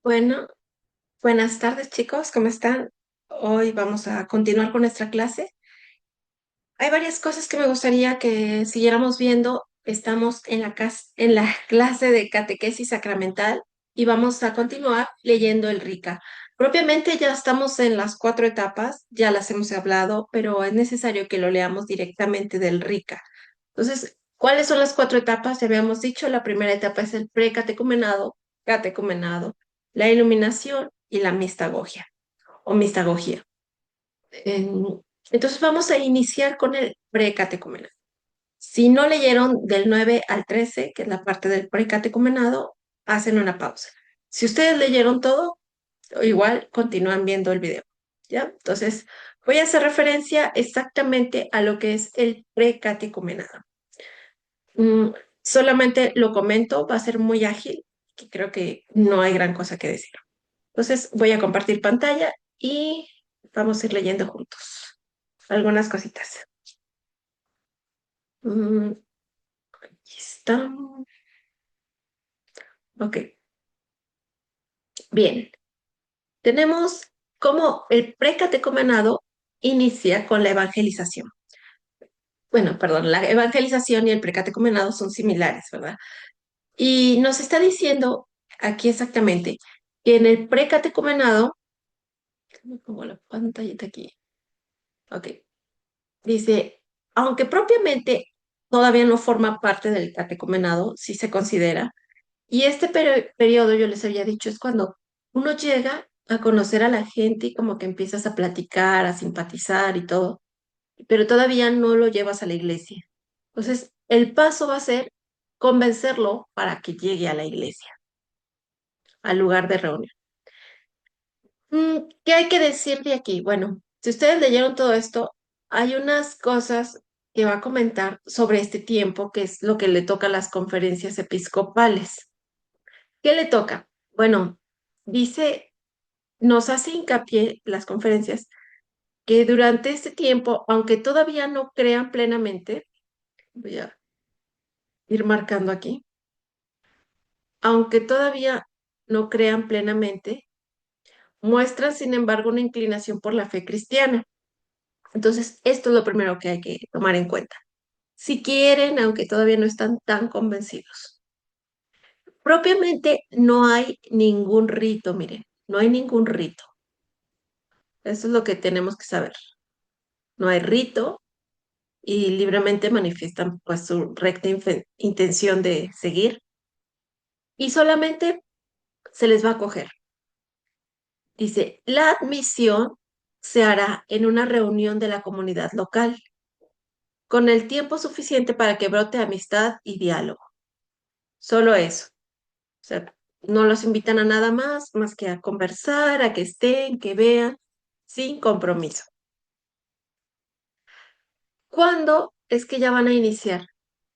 Bueno, buenas tardes chicos, ¿cómo están? Hoy vamos a continuar con nuestra clase. Hay varias cosas que me gustaría que siguiéramos viendo. Estamos en en la clase de catequesis sacramental y vamos a continuar leyendo el RICA. Propiamente ya estamos en las cuatro etapas, ya las hemos hablado, pero es necesario que lo leamos directamente del RICA. Entonces, ¿cuáles son las cuatro etapas? Ya habíamos dicho, la primera etapa es el precatecumenado, catecumenado, la iluminación y la mistagogia o mistagogía. En- Entonces vamos a iniciar con el precatecumenado. Si no leyeron del 9 al 13, que es la parte del precatecumenado, hacen una pausa. Si ustedes leyeron todo, igual continúan viendo el video. ¿Ya? Entonces, voy a hacer referencia exactamente a lo que es el precatecumenado. Mm, Solamente lo comento, va a ser muy ágil, que creo que no hay gran cosa que decir. Entonces voy a compartir pantalla y vamos a ir leyendo juntos algunas cositas. Aquí está. Ok, bien. Tenemos cómo el precatecumenado inicia con la evangelización. Bueno, perdón, la evangelización y el precatecumenado son similares, ¿verdad? Y nos está diciendo aquí exactamente que en el precatecumenado, me pongo la pantallita aquí. Ok. Dice, aunque propiamente todavía no forma parte del catecumenado, sí se considera. Y este periodo, yo les había dicho, es cuando uno llega a conocer a la gente y como que empiezas a platicar, a simpatizar y todo, pero todavía no lo llevas a la iglesia. Entonces, el paso va a ser convencerlo para que llegue a la iglesia, al lugar de reunión. ¿Qué hay que decir de aquí? Bueno, si ustedes leyeron todo esto, hay unas cosas que va a comentar sobre este tiempo, que es lo que le toca a las conferencias episcopales. ¿Qué le toca? Bueno, dice, nos hace hincapié las conferencias que durante este tiempo, aunque todavía no crean plenamente, voy a ir marcando aquí, aunque todavía no crean plenamente, muestran sin embargo una inclinación por la fe cristiana. Entonces, esto es lo primero que hay que tomar en cuenta. Si quieren, aunque todavía no están tan convencidos. Propiamente no hay ningún rito, miren, no hay ningún rito. Eso es lo que tenemos que saber. No hay rito y libremente manifiestan pues su recta intención de seguir y solamente se les va a coger. Dice, la admisión se hará en una reunión de la comunidad local, con el tiempo suficiente para que brote amistad y diálogo. Solo eso. O sea, no los invitan a nada más que a conversar, a que estén, que vean, sin compromiso. ¿Cuándo es que ya van a iniciar?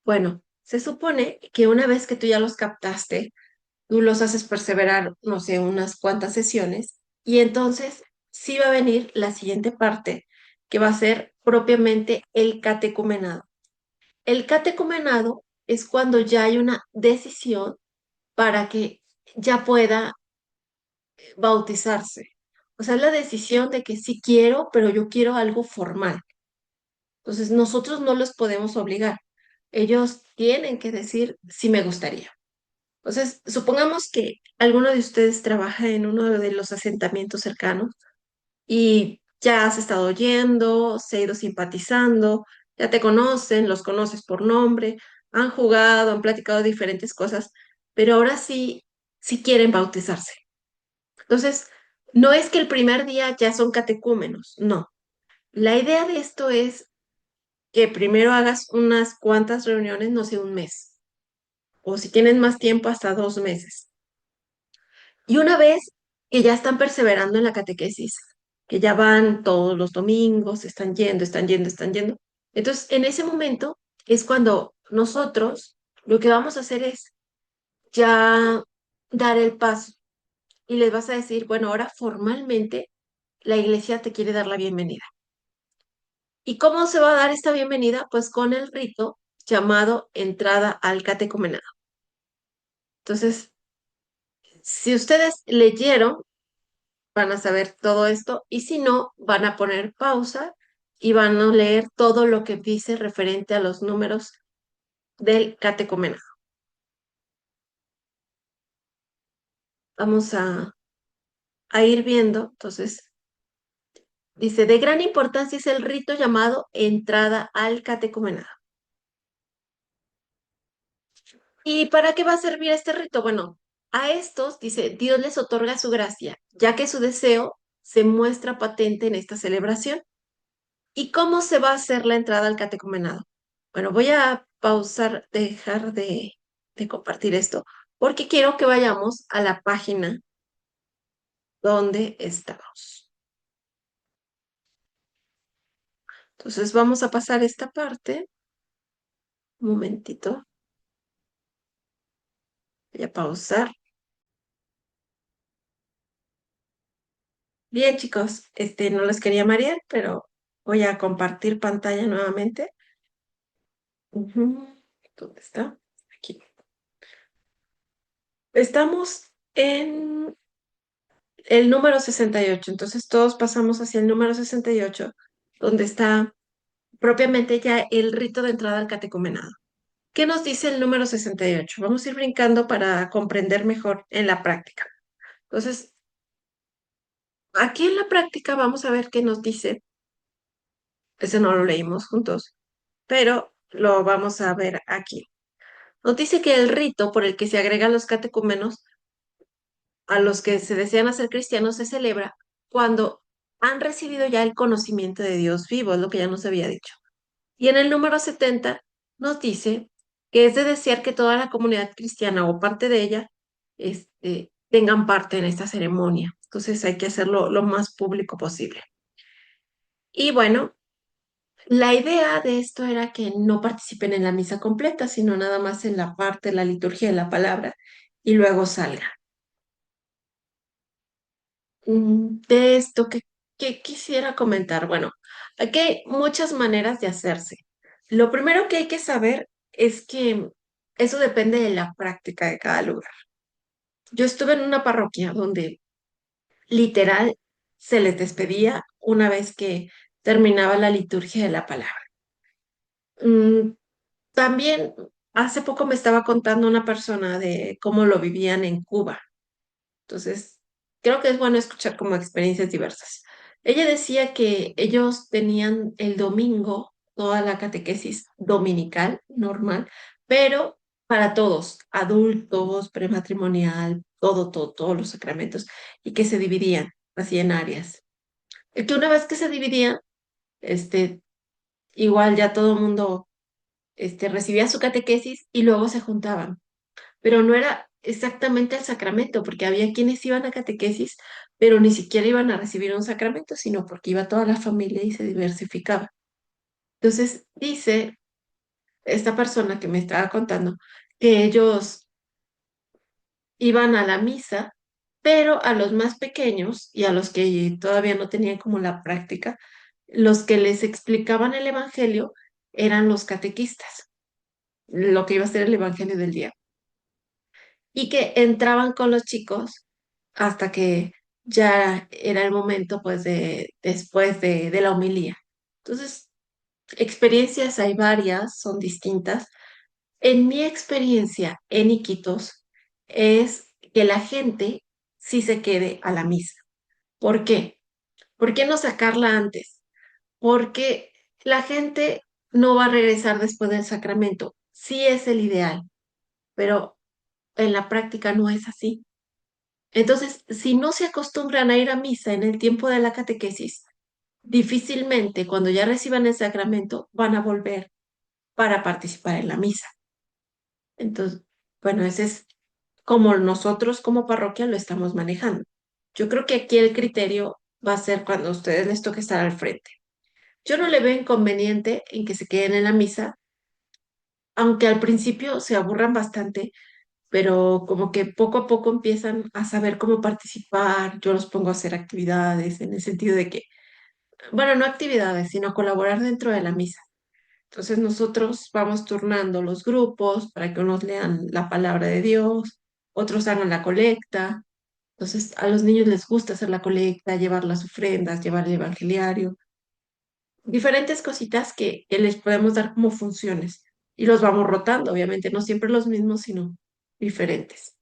Bueno, se supone que una vez que tú ya los captaste, tú los haces perseverar, no sé, unas cuantas sesiones, y entonces sí va a venir la siguiente parte, que va a ser propiamente el catecumenado. El catecumenado es cuando ya hay una decisión para que ya pueda bautizarse. O sea, es la decisión de que sí quiero, pero yo quiero algo formal. Entonces, nosotros no los podemos obligar. Ellos tienen que decir si me gustaría. Entonces, supongamos que alguno de ustedes trabaja en uno de los asentamientos cercanos y ya has estado yendo, se ha ido simpatizando, ya te conocen, los conoces por nombre, han jugado, han platicado diferentes cosas, pero ahora sí, sí quieren bautizarse. Entonces, no es que el primer día ya son catecúmenos, no. La idea de esto es que primero hagas unas cuantas reuniones, no sé, un mes, o si tienen más tiempo, hasta 2 meses. Y una vez que ya están perseverando en la catequesis, que ya van todos los domingos, están yendo, están yendo, están yendo. Entonces, en ese momento es cuando nosotros lo que vamos a hacer es ya dar el paso y les vas a decir, bueno, ahora formalmente la iglesia te quiere dar la bienvenida. ¿Y cómo se va a dar esta bienvenida? Pues con el rito llamado entrada al catecumenado. Entonces, Si ustedes leyeron, van a saber todo esto y si no, van a poner pausa y van a leer todo lo que dice referente a los números del catecumenado. Vamos a ir viendo. Entonces, dice, de gran importancia es el rito llamado entrada al catecumenado. ¿Y para qué va a servir este rito? Bueno, a estos, dice, Dios les otorga su gracia, ya que su deseo se muestra patente en esta celebración. ¿Y cómo se va a hacer la entrada al catecumenado? Bueno, voy a pausar, dejar de compartir esto, porque quiero que vayamos a la página donde estamos. Entonces vamos a pasar esta parte. Un momentito, voy a pausar. Bien, chicos, no los quería marear, pero voy a compartir pantalla nuevamente. Ujú. ¿Dónde está? Aquí. Estamos en el número 68. Entonces todos pasamos hacia el número 68, donde está propiamente ya el rito de entrada al catecumenado. ¿Qué nos dice el número 68? Vamos a ir brincando para comprender mejor en la práctica. Entonces, aquí en la práctica vamos a ver qué nos dice. Ese no lo leímos juntos, pero lo vamos a ver aquí. Nos dice que el rito por el que se agregan los catecúmenos a los que se desean hacer cristianos se celebra cuando han recibido ya el conocimiento de Dios vivo, es lo que ya nos había dicho. Y en el número 70 nos dice que es de desear que toda la comunidad cristiana o parte de ella tengan parte en esta ceremonia. Entonces hay que hacerlo lo más público posible. Y bueno, la idea de esto era que no participen en la misa completa, sino nada más en la parte de la liturgia de la palabra y luego salgan. De esto que quisiera comentar, bueno, aquí hay muchas maneras de hacerse. Lo primero que hay que saber es que eso depende de la práctica de cada lugar. Yo estuve en una parroquia donde literal se les despedía una vez que terminaba la liturgia de la palabra. Mm, También hace poco me estaba contando una persona de cómo lo vivían en Cuba. Entonces, creo que es bueno escuchar como experiencias diversas. Ella decía que ellos tenían el domingo toda la catequesis dominical, normal, pero para todos, adultos, prematrimonial, todos los sacramentos, y que se dividían así en áreas. Y que una vez que se dividían, este, igual ya todo el mundo, recibía su catequesis y luego se juntaban, pero no era exactamente el sacramento, porque había quienes iban a catequesis, pero ni siquiera iban a recibir un sacramento, sino porque iba toda la familia y se diversificaba. Entonces, dice esta persona que me estaba contando que ellos iban a la misa, pero a los más pequeños y a los que todavía no tenían como la práctica, los que les explicaban el evangelio eran los catequistas, lo que iba a ser el evangelio del día. Y que entraban con los chicos hasta que ya era el momento, pues, después de la homilía. Entonces, experiencias hay varias, son distintas. En mi experiencia en Iquitos es que la gente sí se quede a la misa. ¿Por qué? ¿Por qué no sacarla antes? Porque la gente no va a regresar después del sacramento. Sí es el ideal, pero en la práctica no es así. Entonces, si no se acostumbran a ir a misa en el tiempo de la catequesis, difícilmente cuando ya reciban el sacramento van a volver para participar en la misa. Entonces, bueno, ese es como nosotros como parroquia lo estamos manejando. Yo creo que aquí el criterio va a ser cuando a ustedes les toque estar al frente. Yo no le veo inconveniente en que se queden en la misa, aunque al principio se aburran bastante, pero como que poco a poco empiezan a saber cómo participar. Yo los pongo a hacer actividades en el sentido de que, bueno, no actividades, sino a colaborar dentro de la misa. Entonces nosotros vamos turnando los grupos para que unos lean la palabra de Dios, otros hagan la colecta. Entonces, a los niños les gusta hacer la colecta, llevar las ofrendas, llevar el evangeliario, diferentes cositas que les podemos dar como funciones. Y los vamos rotando, obviamente, no siempre los mismos, sino diferentes.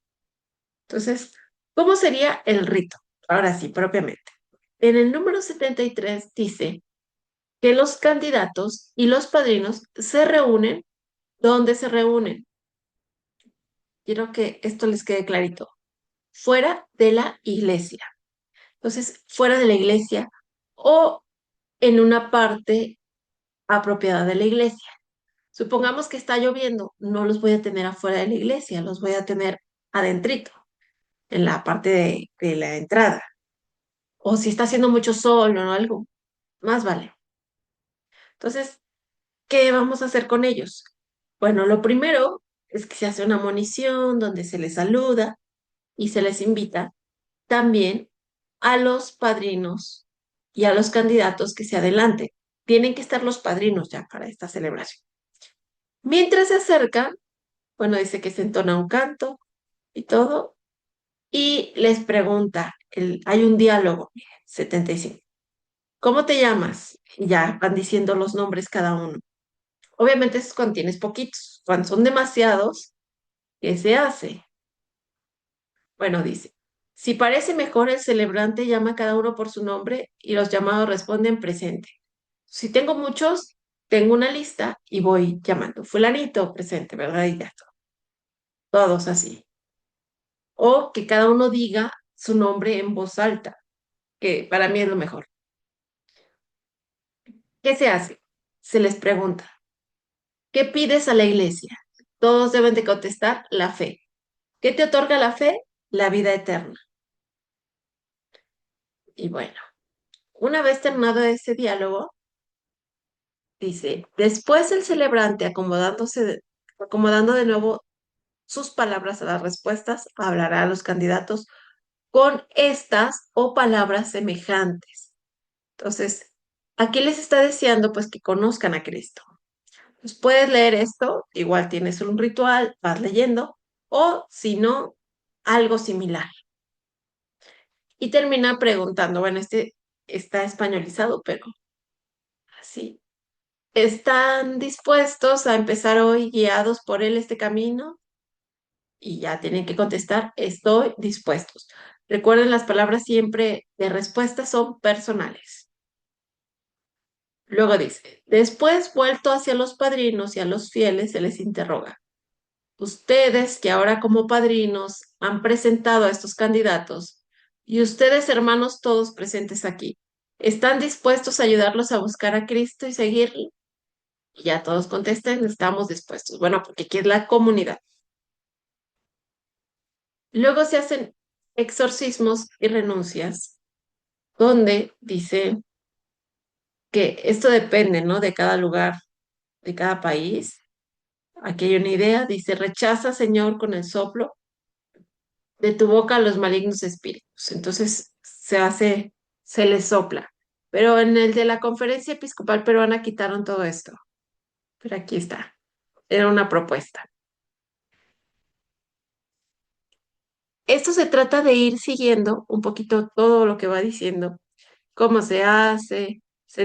Entonces, ¿cómo sería el rito? Ahora sí, propiamente. En el número 73 dice que los candidatos y los padrinos se reúnen. ¿Dónde se reúnen? Quiero que esto les quede clarito. Fuera de la iglesia. Entonces, fuera de la iglesia o en una parte apropiada de la iglesia. Supongamos que está lloviendo, no los voy a tener afuera de la iglesia, los voy a tener adentrito, en la parte de la entrada. O si está haciendo mucho sol o algo, más vale. Entonces, ¿qué vamos a hacer con ellos? Bueno, lo primero es que se hace una monición donde se les saluda y se les invita también a los padrinos y a los candidatos que se adelanten. Tienen que estar los padrinos ya para esta celebración. Mientras se acercan, bueno, dice que se entona un canto y todo, y les pregunta, hay un diálogo, 75. ¿Cómo te llamas? Y ya van diciendo los nombres cada uno. Obviamente eso es cuando tienes poquitos. Cuando son demasiados, ¿qué se hace? Bueno, dice, si parece mejor, el celebrante llama a cada uno por su nombre y los llamados responden presente. Si tengo muchos, tengo una lista y voy llamando. Fulanito, presente, ¿verdad? Y ya, todos así. O que cada uno diga su nombre en voz alta, que para mí es lo mejor. ¿Qué se hace? Se les pregunta, ¿qué pides a la iglesia? Todos deben de contestar la fe. ¿Qué te otorga la fe? La vida eterna. Y bueno, una vez terminado ese diálogo, dice, después el celebrante acomodando de nuevo sus palabras a las respuestas, hablará a los candidatos con estas o palabras semejantes. Entonces, aquí les está deseando pues que conozcan a Cristo. Pues puedes leer esto, igual tienes un ritual, vas leyendo, o si no, algo similar. Y termina preguntando, bueno, este está españolizado, pero así. ¿Están dispuestos a empezar hoy guiados por él este camino? Y ya tienen que contestar, estoy dispuestos. Recuerden, las palabras siempre de respuesta son personales. Luego dice, después vuelto hacia los padrinos y a los fieles, se les interroga. Ustedes que ahora como padrinos han presentado a estos candidatos y ustedes hermanos todos presentes aquí, ¿están dispuestos a ayudarlos a buscar a Cristo y seguirle? Y ya todos contesten, estamos dispuestos. Bueno, porque aquí es la comunidad. Luego se hacen exorcismos y renuncias, donde dice que esto depende, ¿no? De cada lugar, de cada país. Aquí hay una idea, dice, rechaza, Señor, con el soplo de tu boca a los malignos espíritus. Entonces se les sopla. Pero en el de la Conferencia Episcopal Peruana quitaron todo esto. Pero aquí está. Era una propuesta. Esto se trata de ir siguiendo un poquito todo lo que va diciendo, cómo se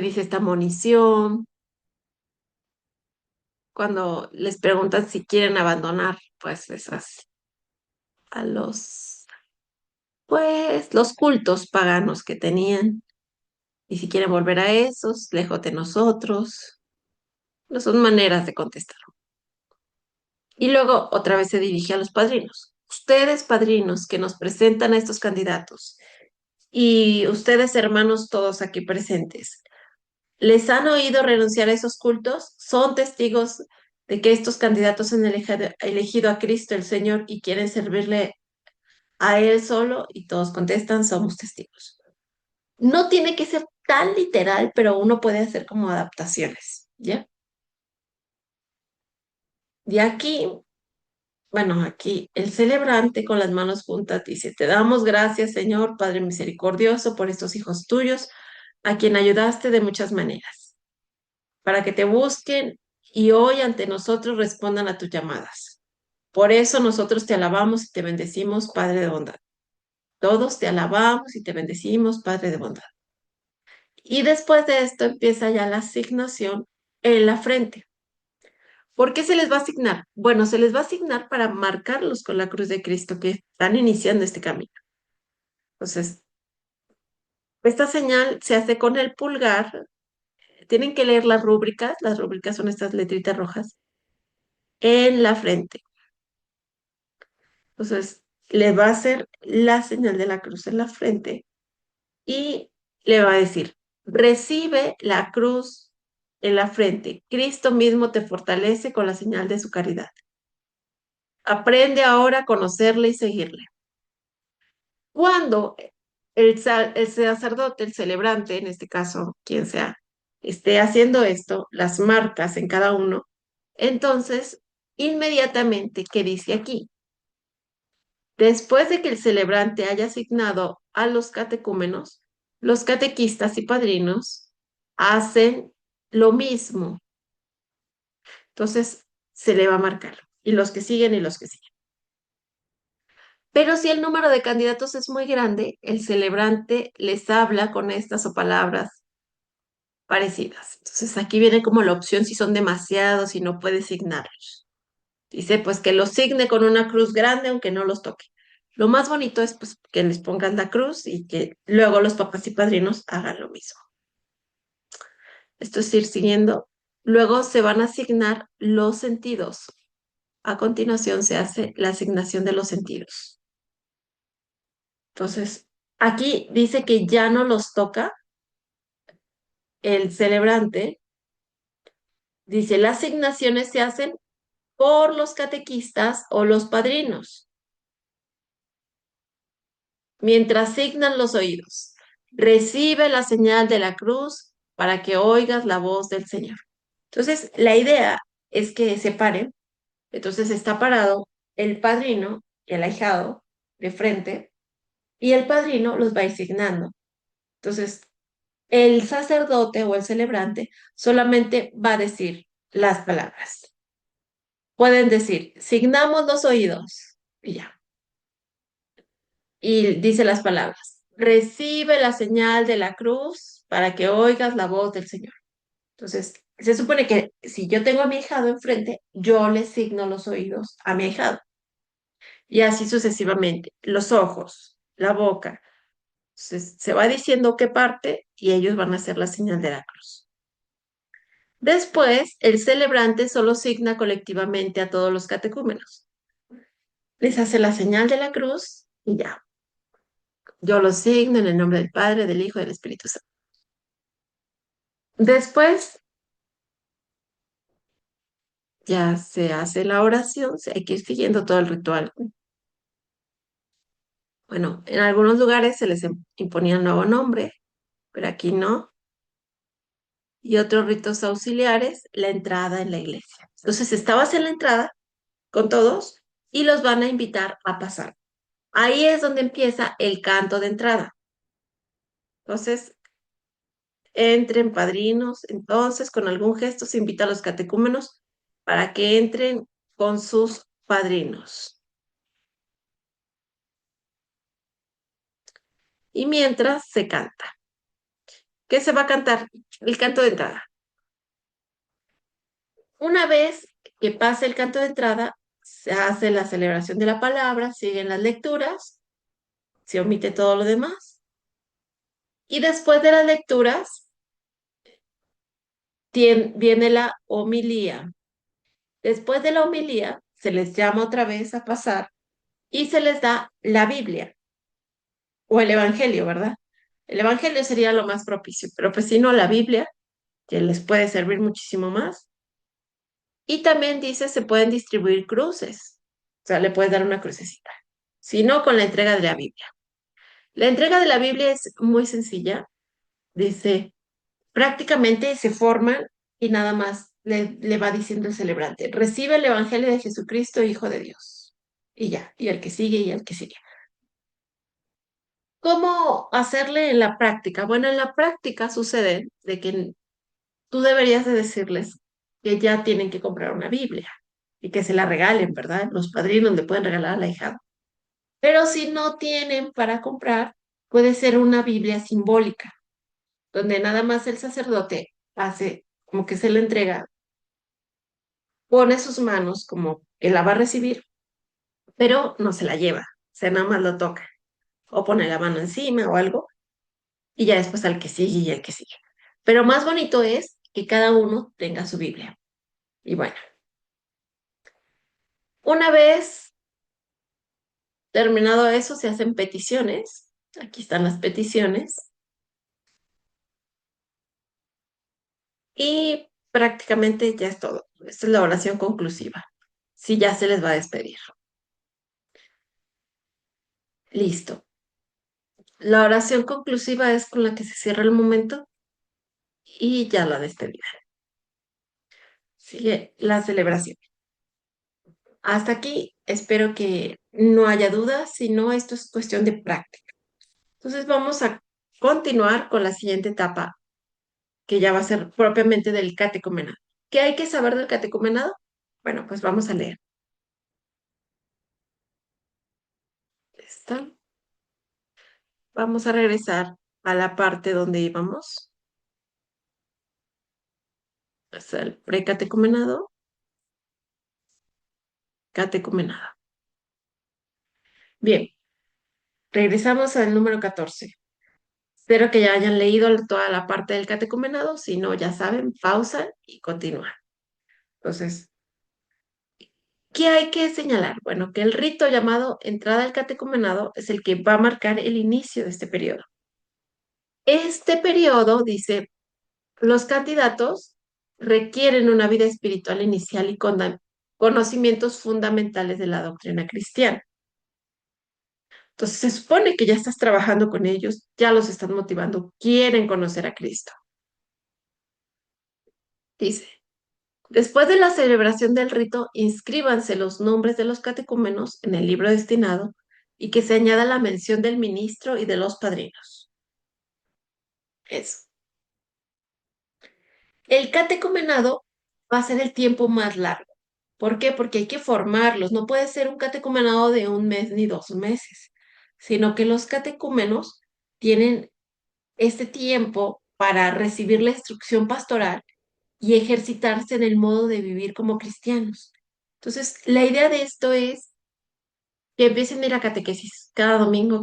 dice esta monición, cuando les preguntan si quieren abandonar, pues esas, a los cultos paganos que tenían, y si quieren volver a esos, lejos de nosotros. No son maneras de contestar. Y luego otra vez se dirige a los padrinos. Ustedes, padrinos, que nos presentan a estos candidatos, y ustedes, hermanos, todos aquí presentes, ¿les han oído renunciar a esos cultos? ¿Son testigos de que estos candidatos han elegido a Cristo el Señor y quieren servirle a Él solo? Y todos contestan, somos testigos. No tiene que ser tan literal, pero uno puede hacer como adaptaciones, ¿ya? De aquí, bueno, aquí el celebrante con las manos juntas dice, te damos gracias, Señor, Padre misericordioso, por estos hijos tuyos, a quien ayudaste de muchas maneras, para que te busquen y hoy ante nosotros respondan a tus llamadas. Por eso nosotros te alabamos y te bendecimos, Padre de bondad. Todos te alabamos y te bendecimos, Padre de bondad. Y después de esto empieza ya la asignación en la frente. ¿Por qué se les va a asignar? Bueno, se les va a asignar para marcarlos con la cruz de Cristo que están iniciando este camino. Entonces, esta señal se hace con el pulgar. Tienen que leer las rúbricas. Las rúbricas son estas letritas rojas en la frente. Entonces, le va a hacer la señal de la cruz en la frente y le va a decir, recibe la cruz en la frente. Cristo mismo te fortalece con la señal de su caridad. Aprende ahora a conocerle y seguirle. Cuando el sacerdote, el celebrante, en este caso, quien sea, esté haciendo esto, las marcas en cada uno, entonces, inmediatamente, ¿qué dice aquí? Después de que el celebrante haya asignado a los catecúmenos, los catequistas y padrinos hacen lo mismo. Entonces, se le va a marcar. Y los que siguen y los que siguen. Pero si el número de candidatos es muy grande, el celebrante les habla con estas o palabras parecidas. Entonces, aquí viene como la opción si son demasiados y no puede signarlos. Dice, pues que los signe con una cruz grande, aunque no los toque. Lo más bonito es pues que les pongan la cruz y que luego los papás y padrinos hagan lo mismo. Esto es ir siguiendo. Luego se van a asignar los sentidos. A continuación se hace la asignación de los sentidos. Entonces, aquí dice que ya no los toca el celebrante. Dice, las asignaciones se hacen por los catequistas o los padrinos. Mientras signan los oídos. Recibe la señal de la cruz para que oigas la voz del Señor. Entonces, la idea es que se paren. Entonces está parado el padrino y el ahijado de frente y el padrino los va a ir signando. Entonces, el sacerdote o el celebrante solamente va a decir las palabras. Pueden decir, signamos los oídos y ya. Y dice las palabras, recibe la señal de la cruz para que oigas la voz del Señor. Entonces, se supone que si yo tengo a mi hijado enfrente, yo le signo los oídos a mi hijado. Y así sucesivamente, los ojos, la boca. Entonces, se va diciendo qué parte y ellos van a hacer la señal de la cruz. Después, el celebrante solo signa colectivamente a todos los catecúmenos. Les hace la señal de la cruz y ya. Yo los signo en el nombre del Padre, del Hijo y del Espíritu Santo. Después ya se hace la oración, hay que ir siguiendo todo el ritual. Bueno, en algunos lugares se les imponía un nuevo nombre, pero aquí no. Y otros ritos auxiliares, la entrada en la iglesia. Entonces, estabas en la entrada con todos y los van a invitar a pasar. Ahí es donde empieza el canto de entrada. Entonces, entren padrinos, entonces con algún gesto se invita a los catecúmenos para que entren con sus padrinos. Y mientras se canta. ¿Qué se va a cantar? El canto de entrada. Una vez que pase el canto de entrada, se hace la celebración de la palabra, siguen las lecturas, se omite todo lo demás. Y después de las lecturas, viene la homilía. Después de la homilía, se les llama otra vez a pasar y se les da la Biblia o el Evangelio, ¿verdad? El Evangelio sería lo más propicio, pero pues si no, la Biblia, que les puede servir muchísimo más. Y también dice, se pueden distribuir cruces, o sea, le puedes dar una crucecita, si no, con la entrega de la Biblia. La entrega de la Biblia es muy sencilla, dice, prácticamente se forman y nada más le va diciendo el celebrante, recibe el Evangelio de Jesucristo, Hijo de Dios. Y ya, y el que sigue y el que sigue. ¿Cómo hacerle en la práctica? Bueno, en la práctica sucede de que tú deberías de decirles que ya tienen que comprar una Biblia. y que se la regalen, ¿verdad? Los padrinos le pueden regalar a la hija. Pero si no tienen para comprar, puede ser una Biblia simbólica, donde nada más el sacerdote hace como que se le entrega, pone sus manos como que la va a recibir, pero no se la lleva, o sea, nada más lo toca, o pone la mano encima o algo, y ya después al que sigue y el que sigue. Pero más bonito es que cada uno tenga su Biblia. Y bueno, una vez terminado eso, se hacen peticiones. Aquí están las peticiones. Y prácticamente ya es todo. Esta es la oración conclusiva. Sí, ya se les va a despedir. Listo. La oración conclusiva es con la que se cierra el momento y ya la despedida. Sigue la celebración. Hasta aquí, espero que no haya dudas, si no, esto es cuestión de práctica. Entonces vamos a continuar con la siguiente etapa, que ya va a ser propiamente del catecumenado. ¿Qué hay que saber del catecumenado? Bueno, pues vamos a leer. ¿Está? Vamos a regresar a la parte donde íbamos, hasta el precatecumenado, catecumenado. Bien, regresamos al número 14. Espero que ya hayan leído toda la parte del catecumenado, si no, ya saben, pausa y continúa. Entonces, ¿qué hay que señalar? Bueno, que el rito llamado entrada al catecumenado es el que va a marcar el inicio de este periodo. Este periodo, dice, los candidatos requieren una vida espiritual inicial y conocimientos fundamentales de la doctrina cristiana. Entonces se supone que ya estás trabajando con ellos, ya los estás motivando, quieren conocer a Cristo. Dice, después de la celebración del rito, inscríbanse los nombres de los catecúmenos en el libro destinado y que se añada la mención del ministro y de los padrinos. Eso. El catecumenado va a ser el tiempo más largo. ¿Por qué? Porque hay que formarlos. No puede ser un catecumenado de un mes ni 2 meses, sino que los catecúmenos tienen este tiempo para recibir la instrucción pastoral y ejercitarse en el modo de vivir como cristianos. Entonces, la idea de esto es que empiecen a ir a catequesis cada domingo,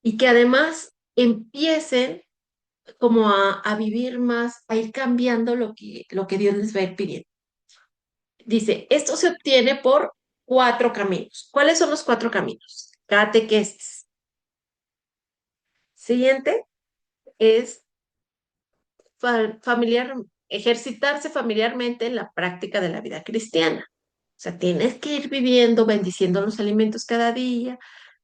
y que además empiecen como a vivir más, a ir cambiando lo que Dios les va a ir pidiendo. Dice, esto se obtiene por 4 caminos. ¿Cuáles son los 4 caminos? Catequesis. Siguiente es familiar, ejercitarse familiarmente en la práctica de la vida cristiana. O sea, tienes que ir viviendo, bendiciendo los alimentos cada día,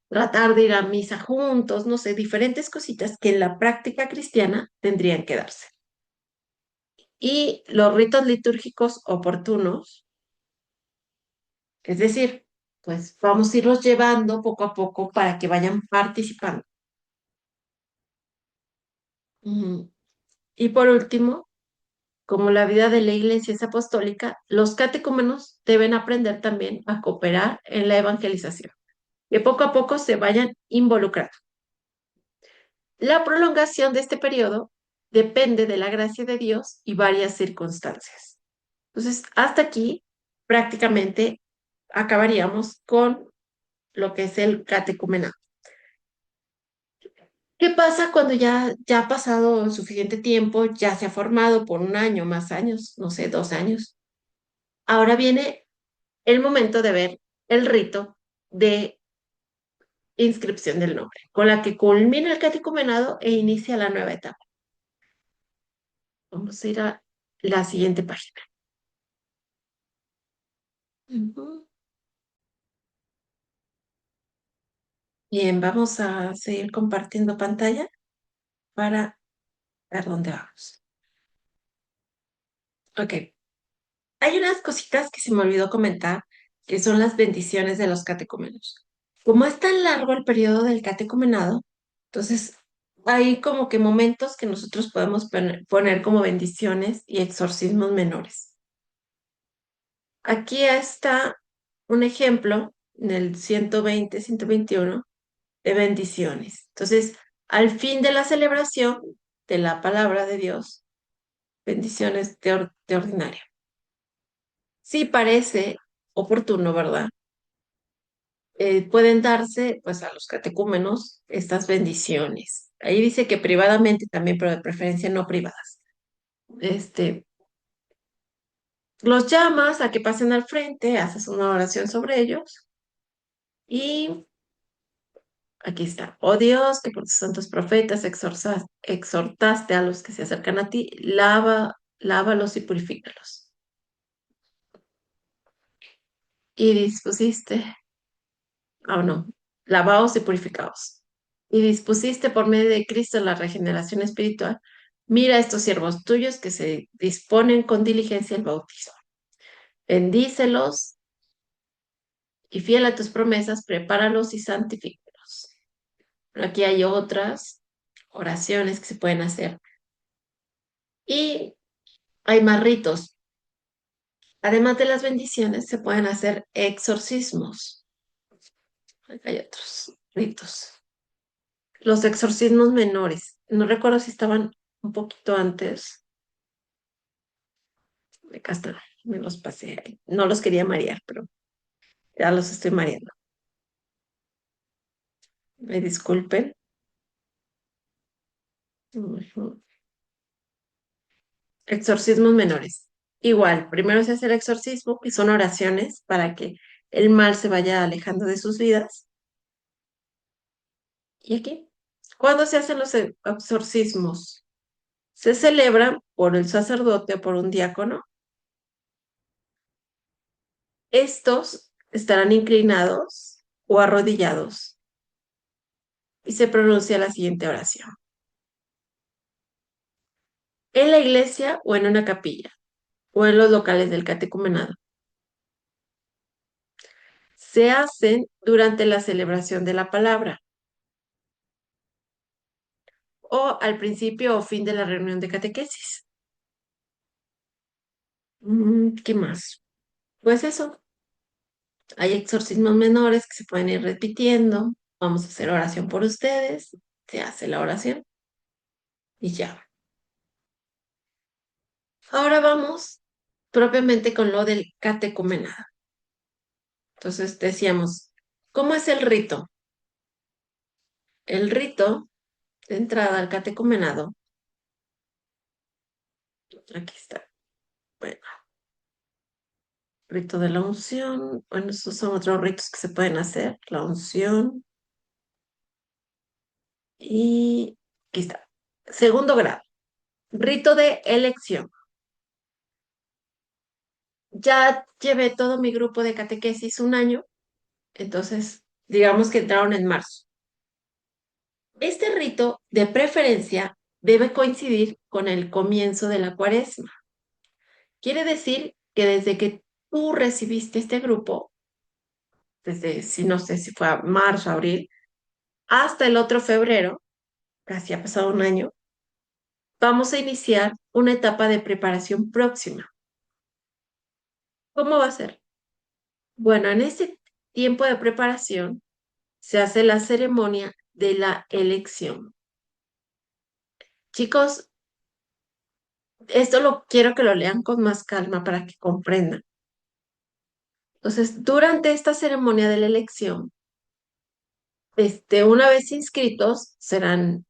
tratar de ir a misa juntos, no sé, diferentes cositas que en la práctica cristiana tendrían que darse. Y los ritos litúrgicos oportunos, es decir, pues vamos a irlos llevando poco a poco para que vayan participando. Ujú. Y por último, como la vida de la iglesia es apostólica, los catecúmenos deben aprender también a cooperar en la evangelización, que poco a poco se vayan involucrando. La prolongación de este periodo depende de la gracia de Dios y varias circunstancias. Entonces, hasta aquí prácticamente acabaríamos con lo que es el catecumenado. ¿Qué pasa cuando ya ha pasado suficiente tiempo, ya se ha formado por un año, más años, no sé, 2 años? Ahora viene el momento de ver el rito de inscripción del nombre, con la que culmina el catecumenado e inicia la nueva etapa. Vamos a ir a la siguiente página. Ujú. Bien, vamos a seguir compartiendo pantalla para ver dónde vamos. Ok, hay unas cositas que se me olvidó comentar, que son las bendiciones de los catecúmenos. Como es tan largo el periodo del catecumenado, entonces hay como que momentos que nosotros podemos poner como bendiciones y exorcismos menores. Aquí está un ejemplo en el 120, 121 de bendiciones. Entonces, al fin de la celebración de la palabra de Dios, bendiciones de ordinario. Sí parece oportuno, ¿verdad? Pueden darse pues a los catecúmenos estas bendiciones. Ahí dice que privadamente también, pero de preferencia no privadas. Este, los llamas a que pasen al frente, haces una oración sobre ellos y aquí está. Oh Dios, que por tus santos profetas exhortaste a los que se acercan a ti, lávalos y purifícalos. Y dispusiste, no, lavaos y purificaos. Y dispusiste por medio de Cristo la regeneración espiritual. Mira a estos siervos tuyos que se disponen con diligencia al bautismo. Bendícelos y fiel a tus promesas, prepáralos y santifícalos. Pero aquí hay otras oraciones que se pueden hacer. Y hay más ritos. Además de las bendiciones, se pueden hacer exorcismos. Hay otros ritos. Los exorcismos menores. No recuerdo si estaban un poquito antes. Acá están, me los pasé ahí. No los quería marear, pero ya los estoy mareando. Me disculpen. Ujú. Exorcismos menores. Igual, primero se hace el exorcismo, que son oraciones para que el mal se vaya alejando de sus vidas. ¿Y aquí? ¿Cuándo se hacen los exorcismos? Se celebran por el sacerdote o por un diácono. Estos estarán inclinados o arrodillados y se pronuncia la siguiente oración. En la iglesia o en una capilla o en los locales del catecumenado. Se hacen durante la celebración de la palabra o al principio o fin de la reunión de catequesis. ¿Qué más? Pues eso, hay exorcismos menores que se pueden ir repitiendo. Vamos a hacer oración por ustedes. Se hace la oración y ya. Ahora vamos propiamente con lo del catecumenado. Entonces decíamos, ¿cómo es el rito? El rito de entrada al catecumenado, aquí está, bueno, rito de la unción, bueno, esos son otros ritos que se pueden hacer, la unción y aquí está. Segundo grado, rito de elección. Ya llevé todo mi grupo de catequesis un año, entonces digamos que entraron en marzo. Este rito, de preferencia, debe coincidir con el comienzo de la cuaresma. Quiere decir que desde que tú recibiste este grupo, desde, si no sé si fue a marzo, abril, hasta el otro febrero, casi ha pasado un año, vamos a iniciar una etapa de preparación próxima. ¿Cómo va a ser? Bueno, en este tiempo de preparación se hace la ceremonia de la elección. Chicos, esto lo quiero que lo lean con más calma para que comprendan. Entonces, durante esta ceremonia de la elección, una vez inscritos, se van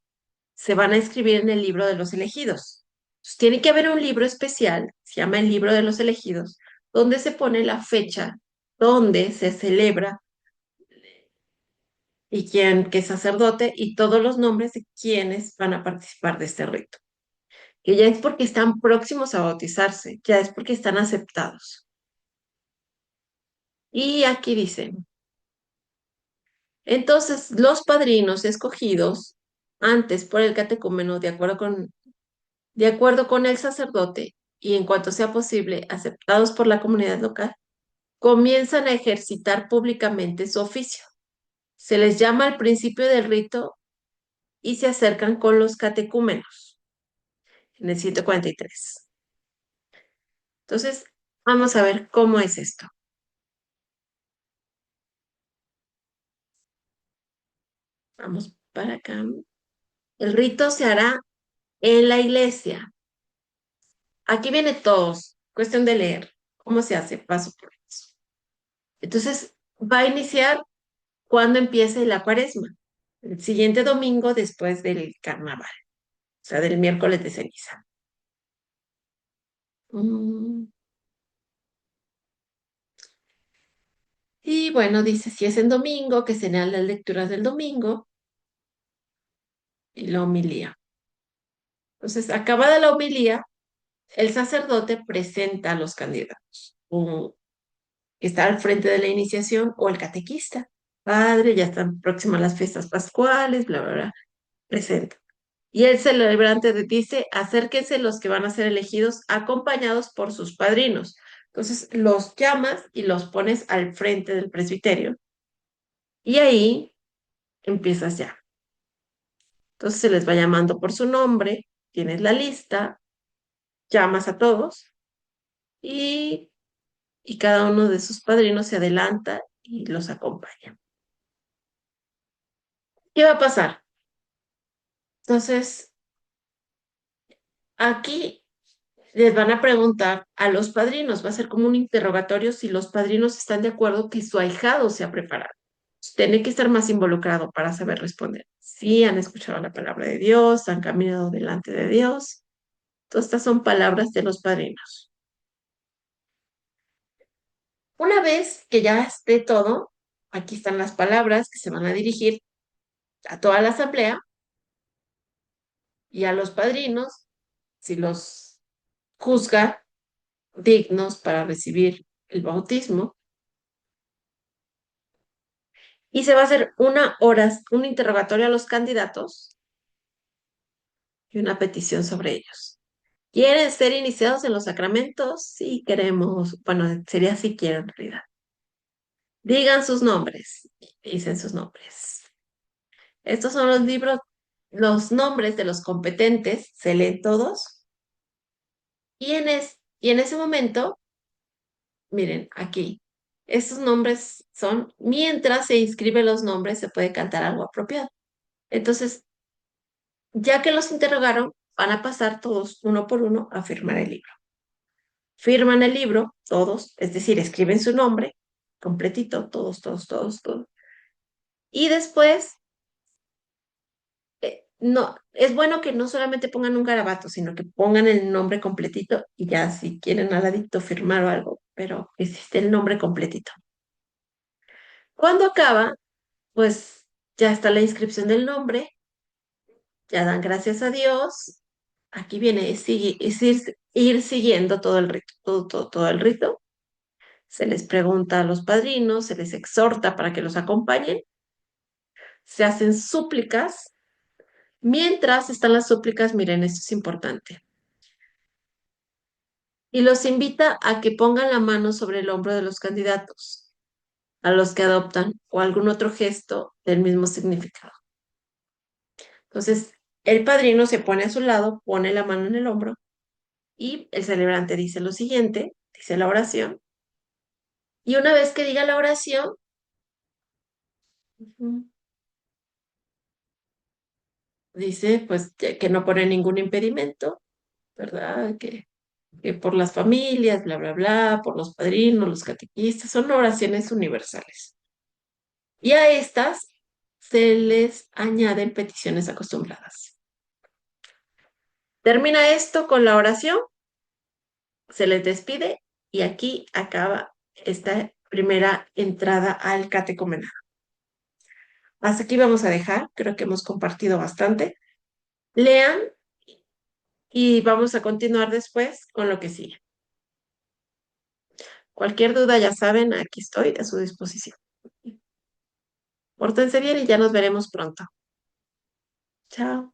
a escribir en el libro de los elegidos. Entonces, tiene que haber un libro especial, se llama el libro de los elegidos, donde se pone la fecha donde se celebra y quién, qué sacerdote y todos los nombres de quienes van a participar de este rito. Que ya es porque están próximos a bautizarse, ya es porque están aceptados. Y aquí dicen, entonces los padrinos escogidos antes por el catecúmeno de acuerdo con el sacerdote y en cuanto sea posible, aceptados por la comunidad local, comienzan a ejercitar públicamente su oficio. Se les llama al principio del rito y se acercan con los catecúmenos en el 143. Entonces, Vamos a ver cómo es esto. Vamos para acá. El rito se hará en la iglesia. Aquí viene todos. Cuestión de leer. ¿Cómo se hace? Paso por paso. Entonces, va a iniciar cuando empiece la cuaresma. El siguiente domingo después del carnaval, o sea, del miércoles de ceniza. Mm, Y bueno, dice, si es en domingo, que serán las lecturas del domingo y la homilía. Entonces, acabada la homilía, el sacerdote presenta a los candidatos, que está al frente de la iniciación o el catequista. Padre, ya están próximas las fiestas pascuales, bla, bla, bla, presenta. Y el celebrante dice, acérquense los que van a ser elegidos acompañados por sus padrinos. Entonces, los llamas y los pones al frente del presbiterio y ahí empiezas ya. Entonces se les va llamando por su nombre, tienes la lista, llamas a todos y, y cada uno de sus padrinos se adelanta y los acompaña. ¿Qué va a pasar? Entonces, aquí les van a preguntar a los padrinos, va a ser como un interrogatorio si los padrinos están de acuerdo que su ahijado sea preparado. Tiene que estar más involucrado para saber responder. Sí, han escuchado la palabra de Dios, han caminado delante de Dios. Todas estas son palabras de los padrinos. Una vez que ya esté todo, aquí están las palabras que se van a dirigir a toda la asamblea y a los padrinos, si los juzga dignos para recibir el bautismo. Y se va a hacer un interrogatorio a los candidatos y una petición sobre ellos. ¿Quieren ser iniciados en los sacramentos? Sí, queremos. Bueno, sería si quieren en realidad. Digan sus nombres. Dicen sus nombres. Estos son los libros, los nombres de los competentes, se leen todos. Y en ese momento, miren, aquí, estos nombres son, mientras se inscriben los nombres, se puede cantar algo apropiado. Entonces, ya que los interrogaron, van a pasar todos uno por uno a firmar el libro. Firman el libro, todos, es decir, escriben su nombre completito, todos, todos, todos, todos. Y después no, es bueno que no solamente pongan un garabato, sino que pongan el nombre completito y ya si quieren al ladito firmar o algo, pero existe el nombre completito. Cuando acaba, pues ya está la inscripción del nombre, ya dan gracias a Dios. Aquí viene ir siguiendo todo el rito, todo el rito. Se les pregunta a los padrinos, se les exhorta para que los acompañen, se hacen súplicas. Mientras están las súplicas, miren, esto es importante y los invita a que pongan la mano sobre el hombro de los candidatos, a los que adoptan o algún otro gesto del mismo significado. Entonces, el padrino se pone a su lado, pone la mano en el hombro y el celebrante dice lo siguiente, dice la oración, y una vez que diga la oración, ujú, dice pues que no pone ningún impedimento, ¿verdad? Que por las familias, bla, bla, bla, por los padrinos, los catequistas, son oraciones universales. Y a estas se les añaden peticiones acostumbradas. Termina esto con la oración, se les despide y aquí acaba esta primera entrada al catecumenado. Hasta aquí vamos a dejar, creo que hemos compartido bastante. Lean y vamos a continuar después con lo que sigue. Cualquier duda, ya saben, aquí estoy a su disposición. Pórtense bien y ya nos veremos pronto. Chao.